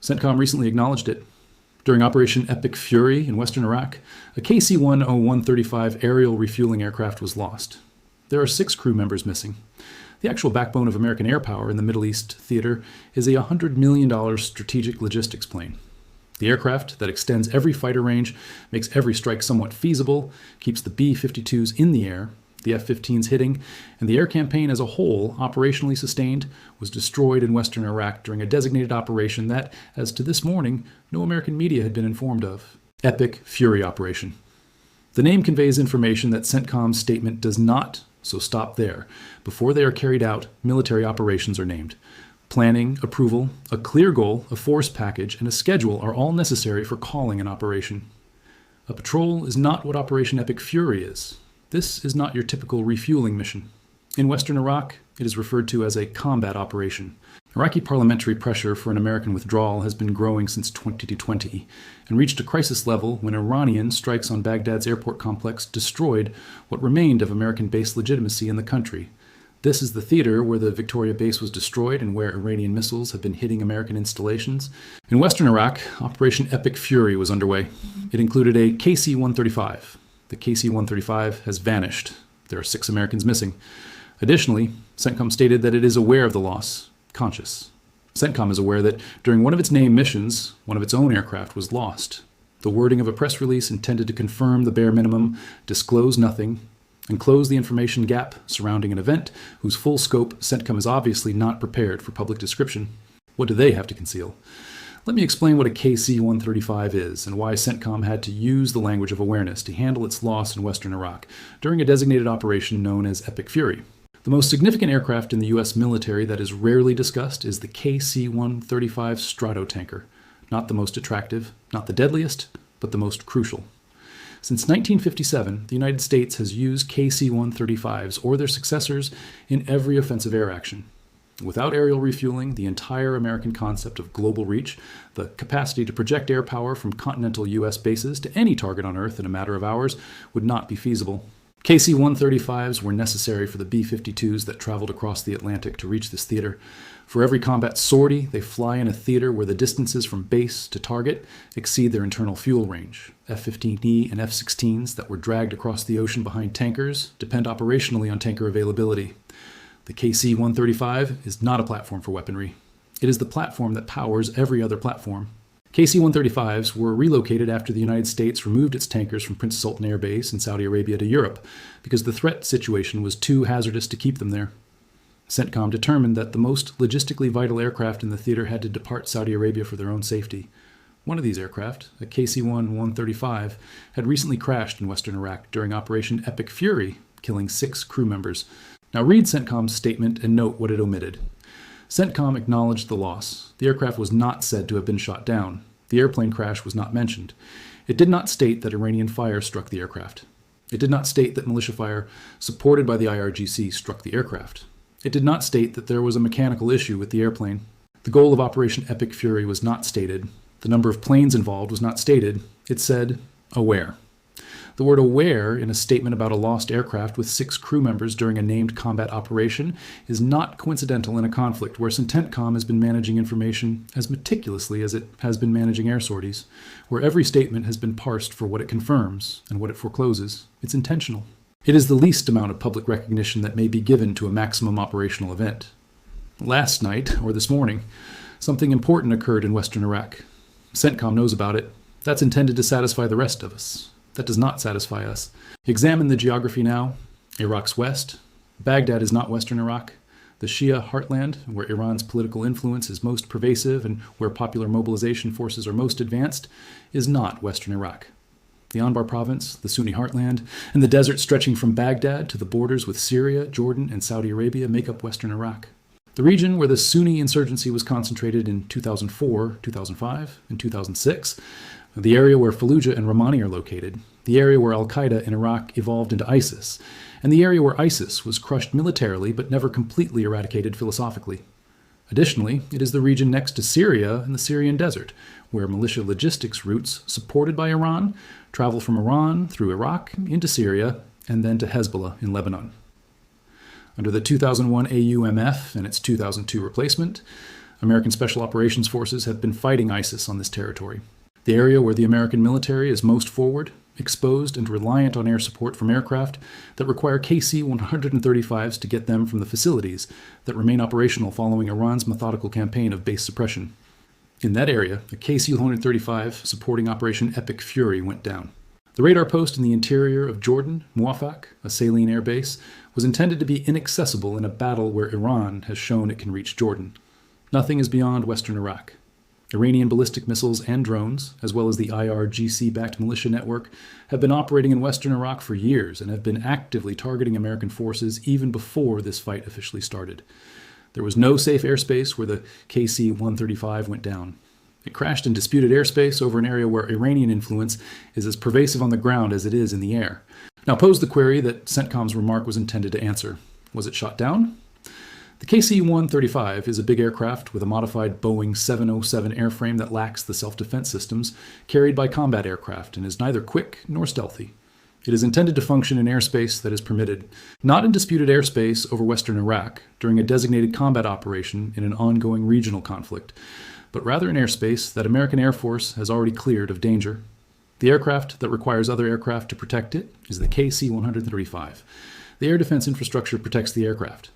CENTCOM recently acknowledged it. During Operation Epic Fury in western Iraq, a KC-10135 aerial refueling aircraft was lost. There are 6 crew members missing. The actual backbone of American air power in the Middle East theater is a $100 million strategic logistics plane. The aircraft that extends every fighter range, makes every strike somewhat feasible, keeps the B-52s in the air, the F-15s hitting, and the air campaign as a whole, operationally sustained, was destroyed in western Iraq during a designated operation that, as to this morning, no American media had been informed of. Epic Fury Operation. The name conveys information that CENTCOM's statement does not, so stop there. Before they are carried out, military operations are named. Planning, approval, a clear goal, a force package, and a schedule are all necessary for calling an operation. A patrol is not what Operation Epic Fury is. This is not your typical refueling mission. In western Iraq, it is referred to as a combat operation. Iraqi parliamentary pressure for an American withdrawal has been growing since 2020 and reached a crisis level when Iranian strikes on Baghdad's airport complex destroyed what remained of American base legitimacy in the country. This is the theater where the Victoria base was destroyed and where Iranian missiles have been hitting American installations. In western Iraq, Operation Epic Fury was underway. It included a KC-135. The KC-135 has vanished. There are 6 Americans missing. Additionally, CENTCOM stated that it is aware of the loss, conscious. CENTCOM is aware that during one of its named missions, one of its own aircraft was lost. The wording of a press release intended to confirm the bare minimum, disclose nothing, and close the information gap surrounding an event whose full scope CENTCOM is obviously not prepared for public description. What do they have to conceal? Let me explain what a KC-135 is and why CENTCOM had to use the language of awareness to handle its loss in western Iraq during a designated operation known as Epic Fury. The most significant aircraft in the U.S. military that is rarely discussed is the KC-135 Stratotanker. Not the most attractive, not the deadliest, but the most crucial. Since 1957, the United States has used KC-135s or their successors in every offensive air action. Without aerial refueling, the entire American concept of global reach, the capacity to project air power from continental U.S. bases to any target on Earth in a matter of hours, would not be feasible. KC-135s were necessary for the B-52s that traveled across the Atlantic to reach this theater. For every combat sortie, they fly in a theater where the distances from base to target exceed their internal fuel range. F-15E and F-16s that were dragged across the ocean behind tankers depend operationally on tanker availability. The KC-135 is not a platform for weaponry. It is the platform that powers every other platform. KC-135s were relocated after the United States removed its tankers from Prince Sultan Air Base in Saudi Arabia to Europe because the threat situation was too hazardous to keep them there. CENTCOM determined that the most logistically vital aircraft in the theater had to depart Saudi Arabia for their own safety. One of these aircraft, a KC-135, had recently crashed in western Iraq during Operation Epic Fury, killing 6 crew members. Now read CENTCOM's statement and note what it omitted. CENTCOM acknowledged the loss. The aircraft was not said to have been shot down. The airplane crash was not mentioned. It did not state that Iranian fire struck the aircraft. It did not state that militia fire, supported by the IRGC, struck the aircraft. It did not state that there was a mechanical issue with the airplane. The goal of Operation Epic Fury was not stated. The number of planes involved was not stated. It said, aware. The word aware in a statement about a lost aircraft with 6 crew members during a named combat operation is not coincidental in a conflict where CENTCOM has been managing information as meticulously as it has been managing air sorties, where every statement has been parsed for what it confirms and what it forecloses. It's intentional. It is the least amount of public recognition that may be given to a maximum operational event. Last night, or this morning, something important occurred in western Iraq. CENTCOM knows about it. That's intended to satisfy the rest of us. That does not satisfy us. Examine the geography now. Iraq's west. Baghdad is not western Iraq. The Shia heartland, where Iran's political influence is most pervasive and where popular mobilization forces are most advanced, is not western Iraq. The Anbar province, the Sunni heartland, and the desert stretching from Baghdad to the borders with Syria, Jordan, and Saudi Arabia make up western Iraq. The region where the Sunni insurgency was concentrated in 2004, 2005, and 2006, the area where Fallujah and Ramani are located, the area where al-Qaeda in Iraq evolved into ISIS, and the area where ISIS was crushed militarily but never completely eradicated philosophically. Additionally, it is the region next to Syria and the Syrian desert, where militia logistics routes supported by Iran travel from Iran through Iraq into Syria and then to Hezbollah in Lebanon. Under the 2001 AUMF and its 2002 replacement, American Special Operations Forces have been fighting ISIS on this territory. The area where the American military is most forward, exposed, and reliant on air support from aircraft that require KC-135s to get them from the facilities that remain operational following Iran's methodical campaign of base suppression. In that area, a KC-135 supporting Operation Epic Fury went down. The radar post in the interior of Jordan, Muwafaq, a saline air base, was intended to be inaccessible in a battle where Iran has shown it can reach Jordan. Nothing is beyond western Iraq. Iranian ballistic missiles and drones, as well as the IRGC-backed militia network, have been operating in western Iraq for years and have been actively targeting American forces even before this fight officially started. There was no safe airspace where the KC-135 went down. It crashed in disputed airspace over an area where Iranian influence is as pervasive on the ground as it is in the air. Now pose the query that CENTCOM's remark was intended to answer. Was it shot down? The KC-135 is a big aircraft with a modified Boeing 707 airframe that lacks the self-defense systems carried by combat aircraft and is neither quick nor stealthy. It is intended to function in airspace that is permitted, not in disputed airspace over western Iraq during a designated combat operation in an ongoing regional conflict, but rather in airspace that American Air Force has already cleared of danger. The aircraft that requires other aircraft to protect it is the KC-135. The air defense infrastructure protects the aircraft.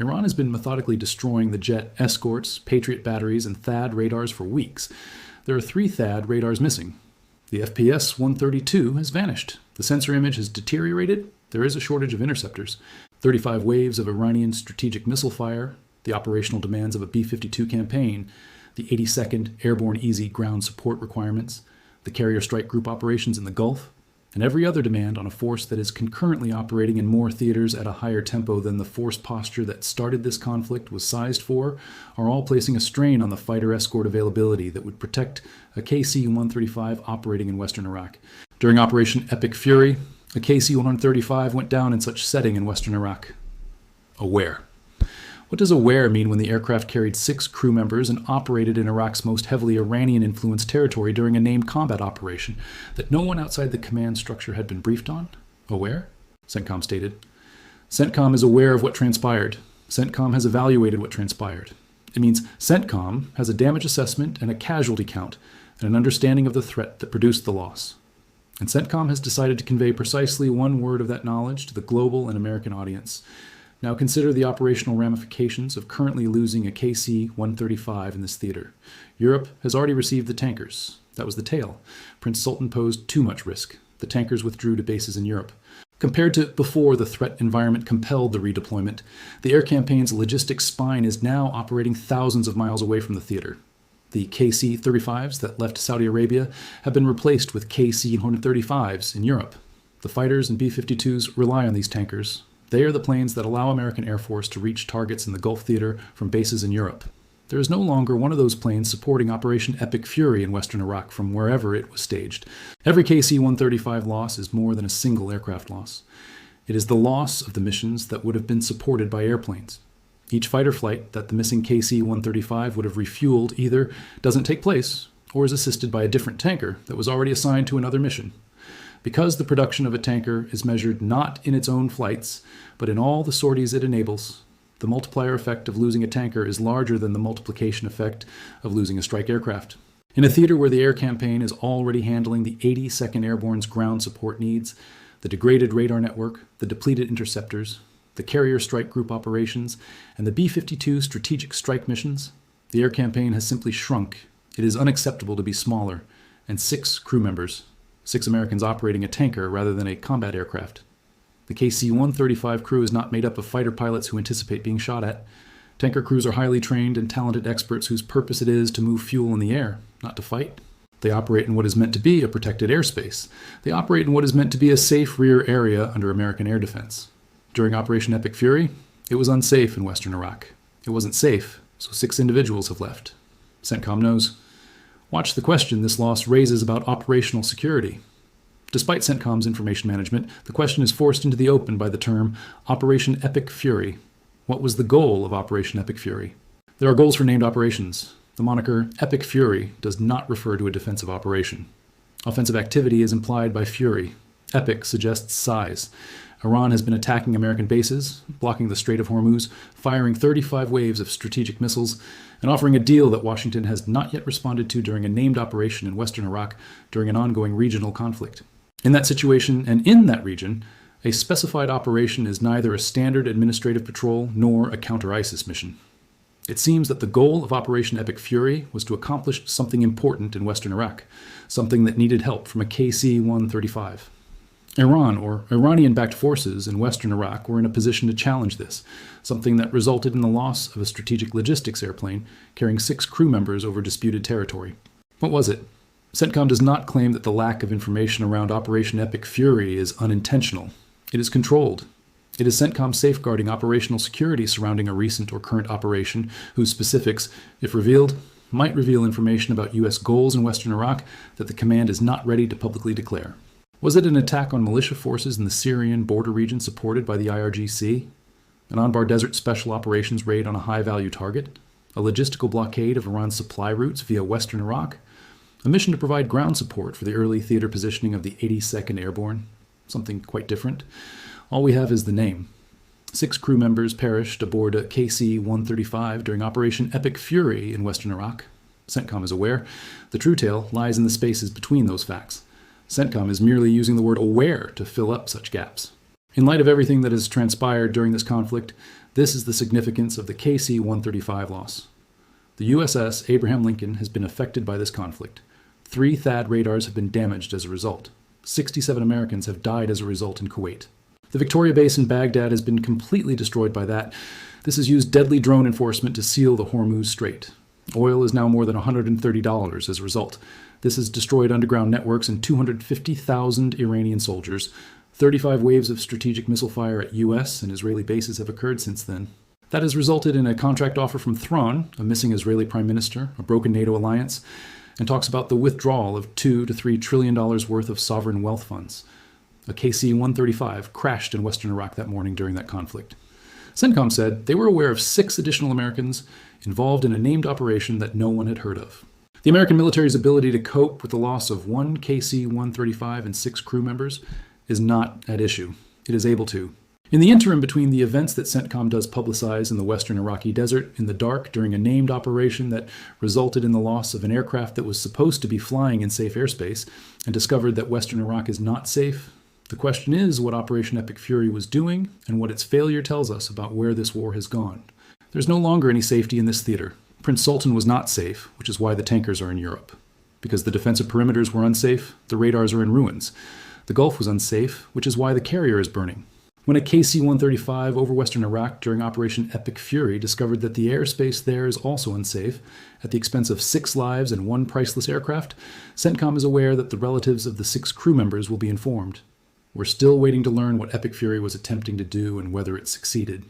Iran has been methodically destroying the jet escorts, Patriot batteries, and THAAD radars for weeks. There are 3 THAAD radars missing. The FPS-132 has vanished. The sensor image has deteriorated. There is a shortage of interceptors. 35 waves of Iranian strategic missile fire, the operational demands of a B-52 campaign, the 82nd Airborne Easy ground support requirements, the carrier strike group operations in the Gulf, and every other demand on a force that is concurrently operating in more theaters at a higher tempo than the force posture that started this conflict was sized for, are all placing a strain on the fighter escort availability that would protect a KC-135 operating in western Iraq. During Operation Epic Fury, a KC-135 went down in such setting in western Iraq. Aware. What does aware mean when the aircraft carried 6 crew members and operated in Iraq's most heavily Iranian-influenced territory during a named combat operation that no one outside the command structure had been briefed on? Aware? CENTCOM stated. CENTCOM is aware of what transpired. CENTCOM has evaluated what transpired. It means CENTCOM has a damage assessment and a casualty count and an understanding of the threat that produced the loss. And CENTCOM has decided to convey precisely one word of that knowledge to the global and American audience. Now consider the operational ramifications of currently losing a KC-135 in this theater. Europe has already received the tankers. That was the tail. Prince Sultan posed too much risk. The tankers withdrew to bases in Europe. Compared to before the threat environment compelled the redeployment, the air campaign's logistics spine is now operating thousands of miles away from the theater. The KC-35s that left Saudi Arabia have been replaced with KC-135s in Europe. The fighters and B-52s rely on these tankers. They are the planes that allow American Air Force to reach targets in the Gulf theater from bases in Europe. There is no longer one of those planes supporting Operation Epic Fury in western Iraq from wherever it was staged. Every KC-135 loss is more than a single aircraft loss. It is the loss of the missions that would have been supported by airplanes. Each fighter flight that the missing KC-135 would have refueled either doesn't take place or is assisted by a different tanker that was already assigned to another mission. Because the production of a tanker is measured not in its own flights, but in all the sorties it enables, the multiplier effect of losing a tanker is larger than the multiplication effect of losing a strike aircraft. In a theater where the air campaign is already handling the 82nd Airborne's ground support needs, the degraded radar network, the depleted interceptors, the carrier strike group operations, and the B-52 strategic strike missions, the air campaign has simply shrunk. It is unacceptable to be smaller, and 6 crew members, 6 Americans operating a tanker rather than a combat aircraft. The KC-135 crew is not made up of fighter pilots who anticipate being shot at. Tanker crews are highly trained and talented experts whose purpose it is to move fuel in the air, not to fight. They operate in what is meant to be a protected airspace. They operate in what is meant to be a safe rear area under American air defense. During Operation Epic Fury, it was unsafe in western Iraq. It wasn't safe, so 6 individuals have left. CENTCOM knows. Watch the question this loss raises about operational security. Despite CENTCOM's information management, the question is forced into the open by the term Operation Epic Fury. What was the goal of Operation Epic Fury? There are goals for named operations. The moniker Epic Fury does not refer to a defensive operation. Offensive activity is implied by fury. Epic suggests size. Iran has been attacking American bases, blocking the Strait of Hormuz, firing 35 waves of strategic missiles, and offering a deal that Washington has not yet responded to during a named operation in western Iraq during an ongoing regional conflict. In that situation and in that region, a specified operation is neither a standard administrative patrol nor a counter-ISIS mission. It seems that the goal of Operation Epic Fury was to accomplish something important in western Iraq, something that needed help from a KC-135. Iran, or Iranian-backed forces in western Iraq, were in a position to challenge this, something that resulted in the loss of a strategic logistics airplane carrying 6 crew members over disputed territory. What was it? CENTCOM does not claim that the lack of information around Operation Epic Fury is unintentional. It is controlled. It is CENTCOM safeguarding operational security surrounding a recent or current operation whose specifics, if revealed, might reveal information about U.S. goals in western Iraq that the command is not ready to publicly declare. Was it an attack on militia forces in the Syrian border region supported by the IRGC? An Anbar Desert Special Operations raid on a high-value target? A logistical blockade of Iran's supply routes via western Iraq? A mission to provide ground support for the early theater positioning of the 82nd Airborne? Something quite different. All we have is the name. 6 crew members perished aboard a KC-135 during Operation Epic Fury in western Iraq. CENTCOM is aware. The true tale lies in the spaces between those facts. CENTCOM is merely using the word aware to fill up such gaps. In light of everything that has transpired during this conflict, this is the significance of the KC-135 loss. The USS Abraham Lincoln has been affected by this conflict. 3 THAAD radars have been damaged as a result. 67 Americans have died as a result in Kuwait. The Victoria base in Baghdad has been completely destroyed by that. This has used deadly drone enforcement to seal the Hormuz Strait. Oil is now more than $130 as a result. This has destroyed underground networks and 250,000 Iranian soldiers. 35 waves of strategic missile fire at U.S. and Israeli bases have occurred since then. That has resulted in a contract offer from Thrawn, a missing Israeli prime minister, a broken NATO alliance, and talks about the withdrawal of $2 to $3 trillion worth of sovereign wealth funds. A KC-135 crashed in western Iraq that morning during that conflict. CENTCOM said they were aware of 6 additional Americans involved in a named operation that no one had heard of. The American military's ability to cope with the loss of 1 KC-135 and 6 crew members is not at issue. It is able to. In the interim between the events that CENTCOM does publicize in the western Iraqi desert in the dark during a named operation that resulted in the loss of an aircraft that was supposed to be flying in safe airspace and discovered that western Iraq is not safe, the question is what Operation Epic Fury was doing and what its failure tells us about where this war has gone. There's no longer any safety in this theater. Prince Sultan was not safe, which is why the tankers are in Europe. Because the defensive perimeters were unsafe, the radars are in ruins. The Gulf was unsafe, which is why the carrier is burning. When a KC-135 over western Iraq during Operation Epic Fury discovered that the airspace there is also unsafe, at the expense of 6 lives and 1 priceless aircraft, CENTCOM is aware that the relatives of the 6 crew members will be informed. We're still waiting to learn what Epic Fury was attempting to do and whether it succeeded.